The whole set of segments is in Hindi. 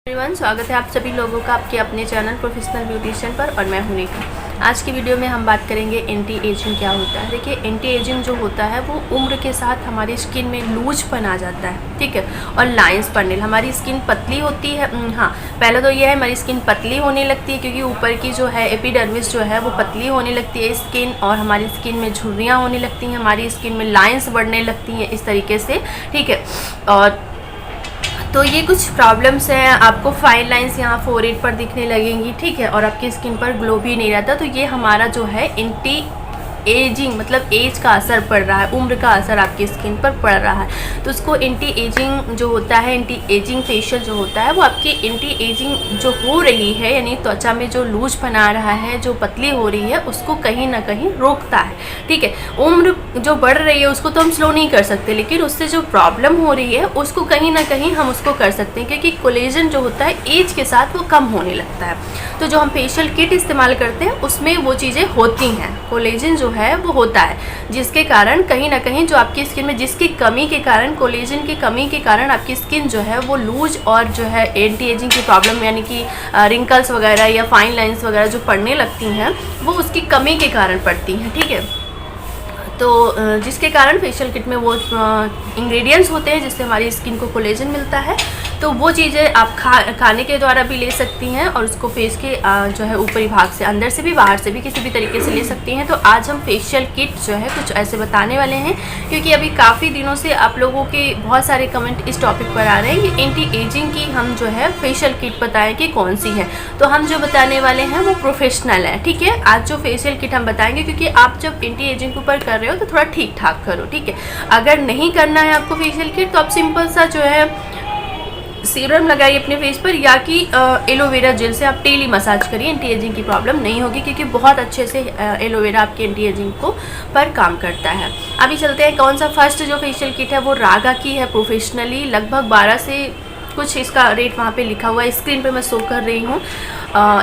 एवरीवन, स्वागत है आप सभी लोगों का आपके अपने चैनल प्रोफेशनल ब्यूटिशियन पर। और मैं हूं निका। आज की वीडियो में हम बात करेंगे एंटी एजिंग क्या होता है। देखिए, एंटी एजिंग जो होता है वो उम्र के साथ हमारी स्किन में लूजपन आ जाता है, ठीक है, और लाइंस पड़ने, हमारी स्किन पतली होती है। हाँ, पहले तो ये है हमारी स्किन पतली होने लगती है क्योंकि ऊपर की जो है एपिडर्मिस जो है वो पतली होने लगती है स्किन, और हमारी स्किन में झुर्रियाँ होने लगती हैं, हमारी स्किन में लाइंस बढ़ने लगती हैं इस तरीके से, ठीक है। और तो ये कुछ प्रॉब्लम्स हैं, आपको फाइन लाइंस यहाँ फोरहेड पर दिखने लगेंगी, ठीक है, और आपकी स्किन पर ग्लो भी नहीं रहता। तो ये हमारा जो है एंटी एजिंग मतलब एज का असर पड़ रहा है, उम्र का असर आपकी स्किन पर पड़ रहा है। तो उसको एंटी एजिंग जो होता है, एंटी एजिंग फेशियल जो होता है वो आपकी एंटी एजिंग जो हो रही है, यानी त्वचा में जो लूज बना रहा है, जो पतली हो रही है, उसको कहीं ना कहीं रोकता है, ठीक है। उम्र जो बढ़ रही है उसको तो हम स्लो नहीं कर सकते, लेकिन उससे जो प्रॉब्लम हो रही है उसको कहीं ना कहीं हम उसको कर सकते हैं, क्योंकि कोलेजन जो होता है एज के साथ वो कम होने लगता है। तो जो हम फेशियल किट इस्तेमाल करते हैं उसमें वो चीज़ें होती हैं, कोलेजन जो है वो होता है, जिसके कारण कहीं ना कहीं जो आपकी स्किन में जिसकी कमी के कारण, कोलेजन की कमी के कारण आपकी स्किन जो है वो लूज और जो है एंटी एजिंग की प्रॉब्लम यानी कि रिंकल्स वगैरह या फाइन लाइंस वगैरह जो पड़ने लगती हैं वो उसकी कमी के कारण पड़ती हैं, ठीक है। तो जिसके कारण फेशियल किट में वो इंग्रेडिएंट्स होते हैं जिससे हमारी स्किन को कोलेजन मिलता है। तो वो चीज़ें आप खाने के द्वारा भी ले सकती हैं और उसको फेस के जो है ऊपरी भाग से, अंदर से भी बाहर से भी किसी भी तरीके से ले सकती हैं। तो आज हम फेशियल किट जो है कुछ ऐसे बताने वाले हैं, क्योंकि अभी काफ़ी दिनों से आप लोगों के बहुत सारे कमेंट इस टॉपिक पर आ रहे हैं कि एंटी एजिंग की हम जो है फेशियल किट बताएं कि कौन सी है। तो हम जो बताने वाले हैं वो प्रोफेशनल है, ठीक है। आज जो फेशियल किट हम बताएंगे, क्योंकि आप जब एंटी एजिंग के ऊपर कर रहे हो तो थोड़ा ठीक ठाक करो, ठीक है। अगर नहीं करना है आपको फेशियल किट तो आप सिंपल सा जो है सीरम लगाइए अपने फेस पर, या कि एलोवेरा जेल से आप डेली मसाज करिए, एंटी एजिंग की प्रॉब्लम नहीं होगी, क्योंकि बहुत अच्छे से एलोवेरा आपकी एंटी एजिंग को पर काम करता है। अभी चलते हैं कौन सा फर्स्ट जो फेशियल किट है वो रागा की है प्रोफेशनली। लगभग 12 से कुछ इसका रेट वहाँ पे लिखा हुआ है, स्क्रीन पे मैं शो कर रही हूँ।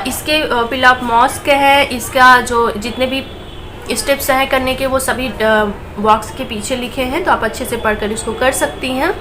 इसके पिल ऑफ मॉस्क है, इसका जो जितने भी स्टेप्स हैं करने के वो सभी बॉक्स के पीछे लिखे हैं, तो आप अच्छे से पढ़कर इसको कर सकती हैं,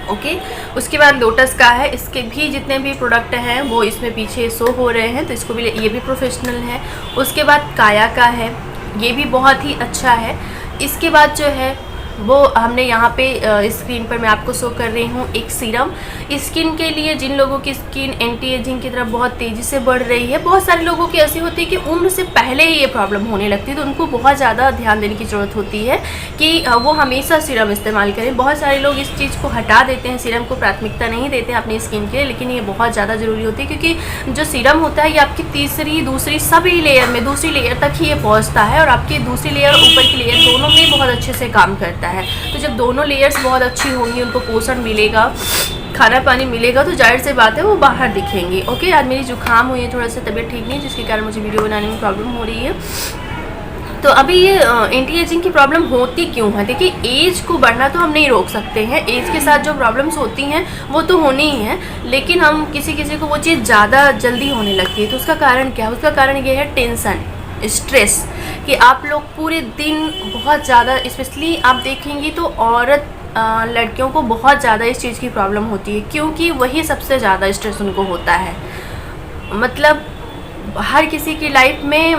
ओके। उसके बाद लोटस का है, इसके भी जितने भी प्रोडक्ट हैं वो इसमें पीछे शो हो रहे हैं, तो इसको भी ये भी प्रोफेशनल है। उसके बाद काया का है, ये भी बहुत ही अच्छा है। इसके बाद जो है वो हमने यहाँ पे स्क्रीन पर मैं आपको शो कर रही हूँ एक सीरम स्किन के लिए, जिन लोगों की स्किन एंटी एजिंग की तरफ बहुत तेज़ी से बढ़ रही है। बहुत सारे लोगों की ऐसी होती है कि उम्र से पहले ही ये प्रॉब्लम होने लगती है, तो उनको बहुत ज़्यादा ध्यान देने की ज़रूरत होती है कि वो हमेशा सीरम इस्तेमाल करें। बहुत सारे लोग इस चीज़ को हटा देते हैं, सीरम को प्राथमिकता नहीं देते हैं अपनी स्किन के लिए, लेकिन ये बहुत ज़्यादा ज़रूरी होती है, क्योंकि जो सीरम होता है ये आपकी तीसरी दूसरी सभी लेयर में, दूसरी लेयर तक ही ये पहुँचता है, और आपकी दूसरी लेयर और ऊपर की लेयर दोनों में बहुत अच्छे से काम करता है। तो जब दोनों लेयर्स बहुत अच्छी होंगी, उनको पोषण मिलेगा, खाना पानी मिलेगा, तो जाहिर से बात है वो बाहर दिखेंगी, ओके। आज मेरी जुकाम हुई है, थोड़ा सा तबीयत ठीक नहीं, जिसके कारण मुझे वीडियो बनाने में प्रॉब्लम हो रही है। तो अभी ये एंटी एजिंग की प्रॉब्लम होती क्यों है? देखिए, एज को बढ़ना तो हम नहीं रोक सकते हैं, एज के साथ जो प्रॉब्लम्स होती हैं वो तो होनी ही है, लेकिन हम किसी किसी को वो चीज़ ज़्यादा जल्दी होने लगती है। तो उसका कारण क्या है? उसका कारण ये है टेंशन, स्ट्रेस, कि आप लोग पूरे दिन बहुत ज़्यादा, स्पेशली आप देखेंगी तो औरत लड़कियों को बहुत ज़्यादा इस चीज़ की प्रॉब्लम होती है, क्योंकि वही सबसे ज़्यादा स्ट्रेस उनको होता है। मतलब हर किसी की लाइफ में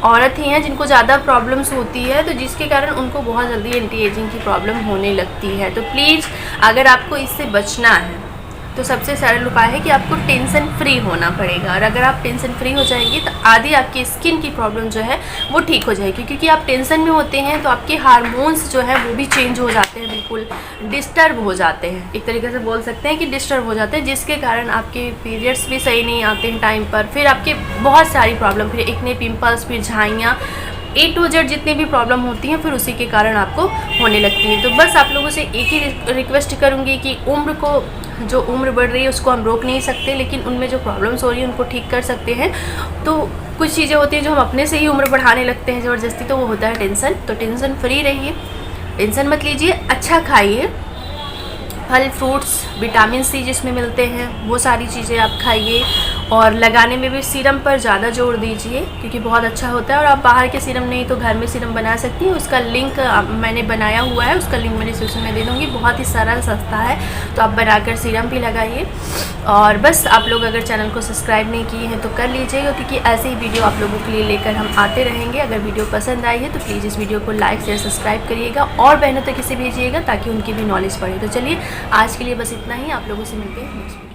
औरत ही हैं जिनको ज़्यादा प्रॉब्लम्स होती है, तो जिसके कारण उनको बहुत जल्दी एंटी एजिंग की प्रॉब्लम होने लगती है। तो प्लीज़, अगर आपको इससे बचना है तो सबसे सरल उपाय है कि आपको टेंशन फ्री होना पड़ेगा, और अगर आप टेंशन फ्री हो जाएंगे तो आधी आपकी स्किन की प्रॉब्लम जो है वो ठीक हो जाएगी, क्योंकि आप टेंशन में होते हैं तो आपके हार्मोन्स जो है वो भी चेंज हो जाते हैं, बिल्कुल डिस्टर्ब हो जाते हैं, एक तरीके से बोल सकते हैं कि डिस्टर्ब हो जाते हैं, जिसके कारण आपके पीरियड्स भी सही नहीं आते हैं टाइम पर, फिर आपके बहुत सारी प्रॉब्लम, फिर एक्ने, पिंपल्स, फिर झाइयाँ, A to Z जितनी भी प्रॉब्लम होती हैं फिर उसी के कारण आपको होने लगती है। तो बस आप लोगों से एक ही रिक्वेस्ट करूँगी कि उम्र को, जो उम्र बढ़ रही है उसको हम रोक नहीं सकते, लेकिन उनमें जो प्रॉब्लम्स हो रही है उनको ठीक कर सकते हैं। तो कुछ चीज़ें होती हैं जो हम अपने से ही उम्र बढ़ाने लगते हैं ज़बरदस्ती, तो वो होता है टेंशन। तो टेंशन फ्री रहिए, टेंशन मत लीजिए, अच्छा खाइए, फल फ्रूट्स, विटामिन सी जिसमें मिलते हैं वो सारी चीज़ें आप खाइए, और लगाने में भी सीरम पर ज़्यादा जोर दीजिए, क्योंकि बहुत अच्छा होता है। और आप बाहर के सीरम नहीं तो घर में सीरम बना सकती हैं, उसका लिंक मैंने बनाया हुआ है, उसका लिंक मैं डिस्क्रिप्शन में दे दूँगी, बहुत ही सरल, सस्ता है, तो आप बनाकर सीरम भी लगाइए। और बस आप लोग अगर चैनल को सब्सक्राइब नहीं किए हैं तो कर लीजिएगा, क्योंकि ऐसे ही वीडियो आप लोगों के लिए लेकर हम आते रहेंगे। अगर वीडियो पसंद आई है तो प्लीज़ इस वीडियो को लाइक शेयर सब्सक्राइब करिएगा और बहनों तक इसे भेजिएगा ताकि उनकी भी नॉलेज बढ़े। तो चलिए आज के लिए बस इतना ही, आप लोगों से मिलते हैं नेक्स्ट वीडियो।